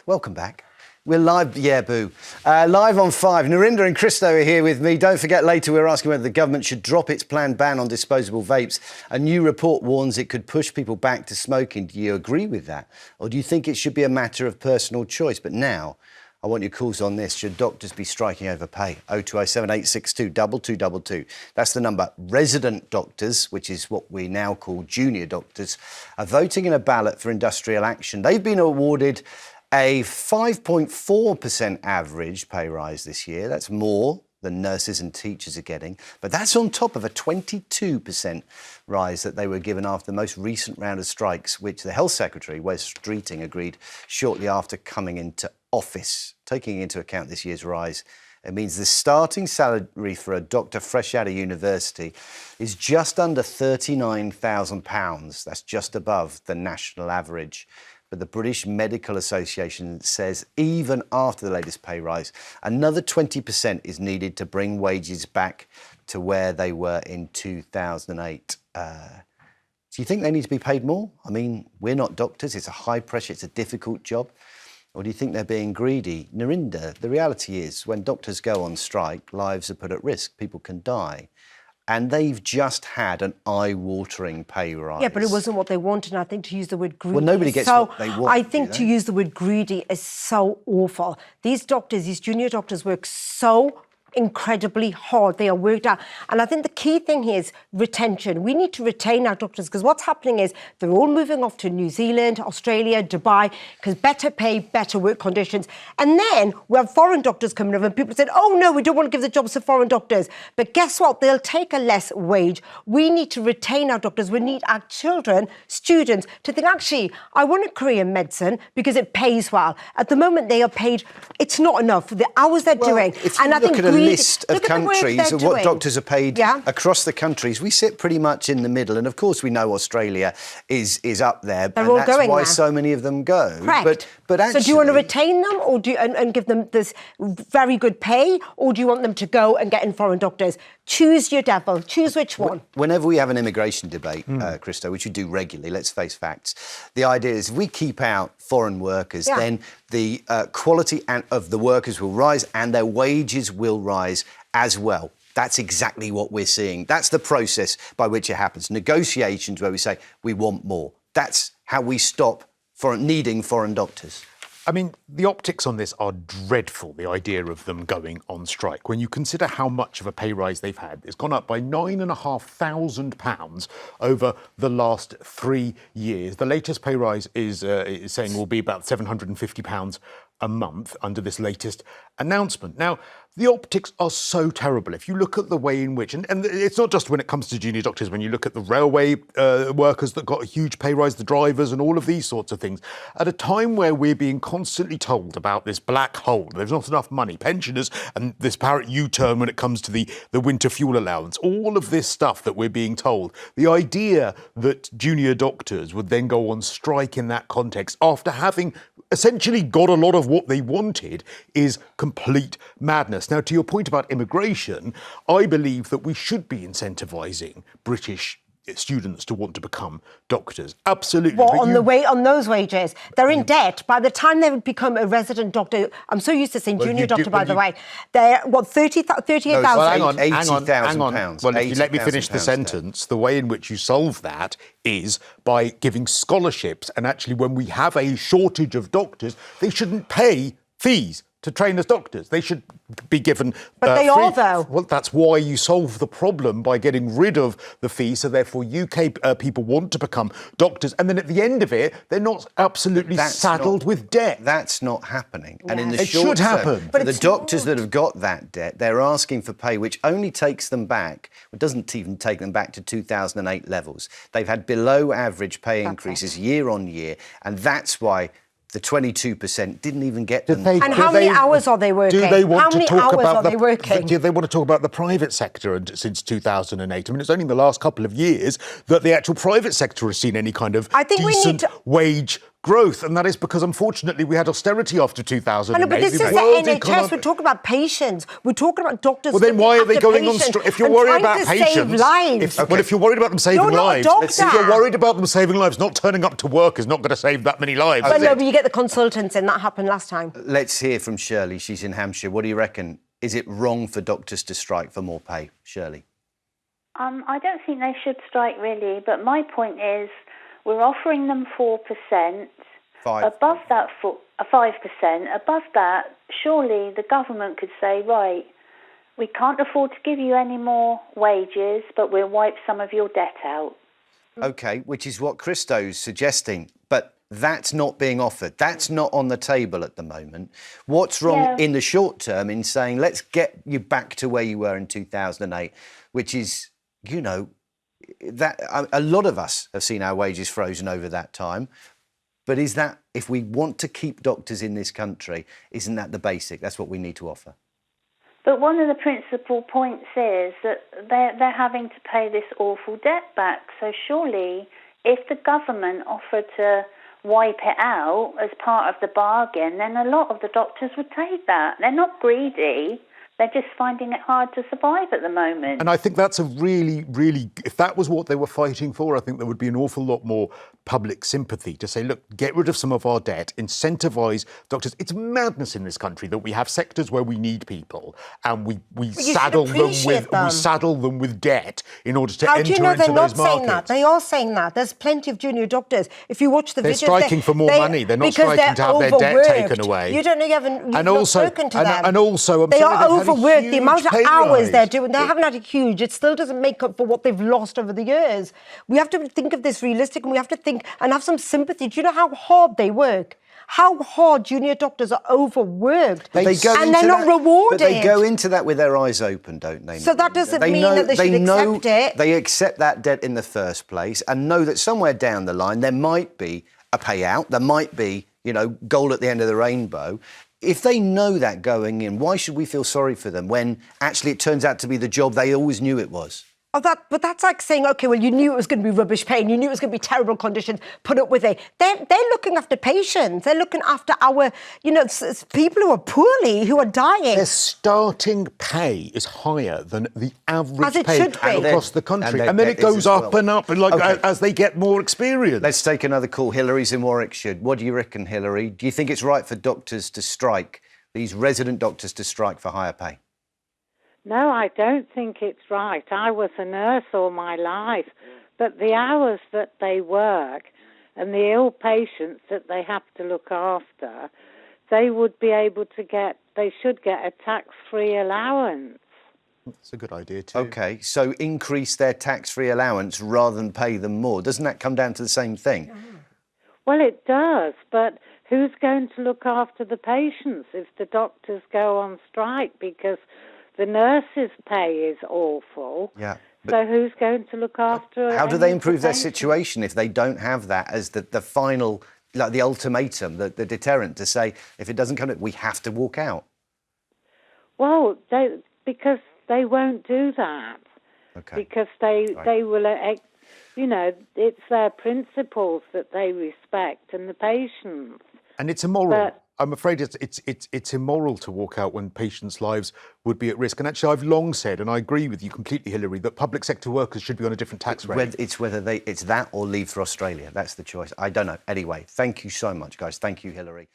Welcome back. We're live, live on 5. Narinder and Cristo are here with me. Don't forget, later we're asking whether the government should drop its planned ban on disposable vapes. A new report warns it could push people back to smoking. Do you agree with that? Or do you think it should be a matter of personal choice? But now, I want your calls on this. Should doctors be striking over pay? 0207 862 2222. That's the number. Resident doctors, which is what we now call junior doctors, are voting in a ballot for industrial action. They've been awarded a 5.4% average pay rise this year. That's more than nurses and teachers are getting. But that's on top of a 22% rise that they were given after the most recent round of strikes, which the Health Secretary Wes Streeting agreed shortly after coming into office. Taking into account this year's rise, it means the starting salary for a doctor fresh out of university is just under £39,000. That's just above the national average. But the British Medical Association says even after the latest pay rise, another 20% is needed to bring wages back to where they were in 2008. Do you think they need to be paid more? I mean, we're not doctors. It's a high pressure, it's a difficult job. Or do you think they're being greedy? Narinder, the reality is when doctors go on strike, lives are put at risk. People can die. And they've just had an eye-watering pay rise. Yeah, but it wasn't what they wanted. And I think to use the word greedy... Well, nobody gets what they want. I think to use the word greedy is so awful. These doctors, these junior doctors work so incredibly hard. They are worked out. And I think the key thing here is retention. We need to retain our doctors because what's happening is they're all moving off to New Zealand, Australia, Dubai, because better pay, better work conditions. And then we have foreign doctors coming over and people said, oh no, we don't want to give the jobs to foreign doctors. But guess what? They'll take a less wage. We need to retain our doctors. We need our children, students, to think, actually, I want a career in medicine because it pays well. At the moment, they are paid, it's not enough for the hours they're doing. And I think a list of countries of what doctors are paid across the countries, we sit pretty much in the middle. And of course, we know Australia is up there. They're all that's going why there. so many of them go. Correct. But actually, so do you want to retain them or and give them this very good pay, or do you want them to go and get in foreign doctors? Choose your devil. Choose which one. Whenever we have an immigration debate, Cristo, which we do regularly, let's face facts, the idea is if we keep out foreign workers, then the quality of the workers will rise and their wages will rise as well. That's exactly what we're seeing. That's the process by which it happens. Negotiations where we say we want more. That's how we stop needing foreign doctors. I mean, the optics on this are dreadful, the idea of them going on strike. When you consider how much of a pay rise they've had, it's gone up by £9,500 over the last 3 years. The latest pay rise is saying will be about £750 a month under this latest announcement. Now, the optics are so terrible. If you look at the way in which, and it's not just when it comes to junior doctors, when you look at the railway workers that got a huge pay rise, the drivers and all of these sorts of things, at a time where we're being constantly told about this black hole, there's not enough money, pensioners and this apparent U-turn when it comes to the winter fuel allowance, all of this stuff that we're being told, the idea that junior doctors would then go on strike in that context after having essentially got a lot of what they wanted is complete madness. Now, to your point about immigration, I believe that we should be incentivising British students to want to become doctors. Absolutely. Well, on those wages, they're in debt. By the time they would become a resident doctor, I'm so used to saying junior doctor, by the way, they're, what, 38,000? Well, hang on. £80,000. Well, if you let me finish the sentence, the way in which you solve that is by giving scholarships. And actually, when we have a shortage of doctors, they shouldn't pay fees to train as doctors. They should be given But they are, though. Well, that's why you solve the problem by getting rid of the fee, so therefore UK people want to become doctors, and then at the end of it, they're not absolutely saddled with debt. That's not happening. Yeah. And in the it should happen. But the doctors that have got that debt, they're asking for pay which only takes them back, it doesn't even take them back to 2008 levels. They've had below average pay increases year on year, and that's why the 22% didn't even get them. And how many hours are they working? Do they want to talk about they working? Do they want to talk about the private sector since 2008? I mean, it's only in the last couple of years that the actual private sector has seen any kind of decent wage growth, and that is because, unfortunately, we had austerity after 2008. I know, but this is the NHS. We're talking about patients. We're talking about doctors. Well, then why are they going on strike? If you're worried about patients, if you're worried about them saving lives, if you're worried about them saving lives, not turning up to work is not going to save that many lives. But no, but you get the consultants, and that happened last time. Let's hear from Shirley. She's in Hampshire. What do you reckon? Is it wrong for doctors to strike for more pay? Shirley? I don't think they should strike, really, but my point is we're offering them 4%. Above that, 5%. Above that, surely the government could say, right, we can't afford to give you any more wages, but we'll wipe some of your debt out. OK, which is what Christo's suggesting. But that's not being offered. That's not on the table at the moment. What's wrong in the short term in saying, let's get you back to where you were in 2008, which is, you know, that a lot of us have seen our wages frozen over that time. But is that, if we want to keep doctors in this country, isn't that the basic? That's what we need to offer. But one of the principal points is that they're having to pay this awful debt back. So surely, if the government offered to wipe it out as part of the bargain, then a lot of the doctors would take that. They're not greedy. They're just finding it hard to survive at the moment. And I think that's a really, really, if that was what they were fighting for, I think there would be an awful lot more public sympathy to say, look, get rid of some of our debt, incentivise doctors. It's madness in this country that we have sectors where we need people and we saddle them with debt in order to enter into those markets. How do you know they're not saying that? They are saying that. There's plenty of junior doctors. If you watch the videos... They're striking for more money. They're not striking to have their debt taken away. You don't know, you've not spoken to them. And also, they are overworked. The amount of hours they're doing, they haven't had a huge. It still doesn't make up for what they've lost over the years. We have to think of this realistic, and we have to think and have some sympathy. Do you know how hard they work? How hard junior doctors are overworked, and they're not rewarded. But they go into that with their eyes open, don't they? So that doesn't mean that they should accept it. They accept that debt in the first place and know that somewhere down the line there might be a payout, there might be, you know, gold at the end of the rainbow. If they know that going in, why should we feel sorry for them when actually it turns out to be the job they always knew it was? But that's like saying, OK, well, you knew it was going to be rubbish pay and you knew it was going to be terrible conditions, put up with it. They're looking after patients. They're looking after our, you know, people who are poorly, who are dying. Their starting pay is higher than the average pay across the country. And then it goes up and up as they get more experience. Let's take another call. Hillary's in Warwickshire. What do you reckon, Hillary? Do you think it's right for doctors to strike, these resident doctors to strike for higher pay? No, I don't think it's right. I was a nurse all my life, but the hours that they work and the ill patients that they have to look after, they would be able to they should get a tax-free allowance. That's a good idea too. OK, so increase their tax-free allowance rather than pay them more. Doesn't that come down to the same thing? Well, it does, but who's going to look after the patients if the doctors go on strike? Because the nurses' pay is awful. Yeah. So who's going to look after... How do they improve their situation if they don't have that as the final, like the ultimatum, the deterrent to say, if it doesn't come, we have to walk out? Well, because they won't do that. Okay. Because they will... You know, it's their principles that they respect and the patients. And it's immoral. I'm afraid it's immoral to walk out when patients' lives would be at risk. And actually, I've long said, and I agree with you completely, Hillary, that public sector workers should be on a different tax rate. It's whether it's that or leave for Australia. That's the choice. I don't know. Anyway, thank you so much, guys. Thank you, Hillary.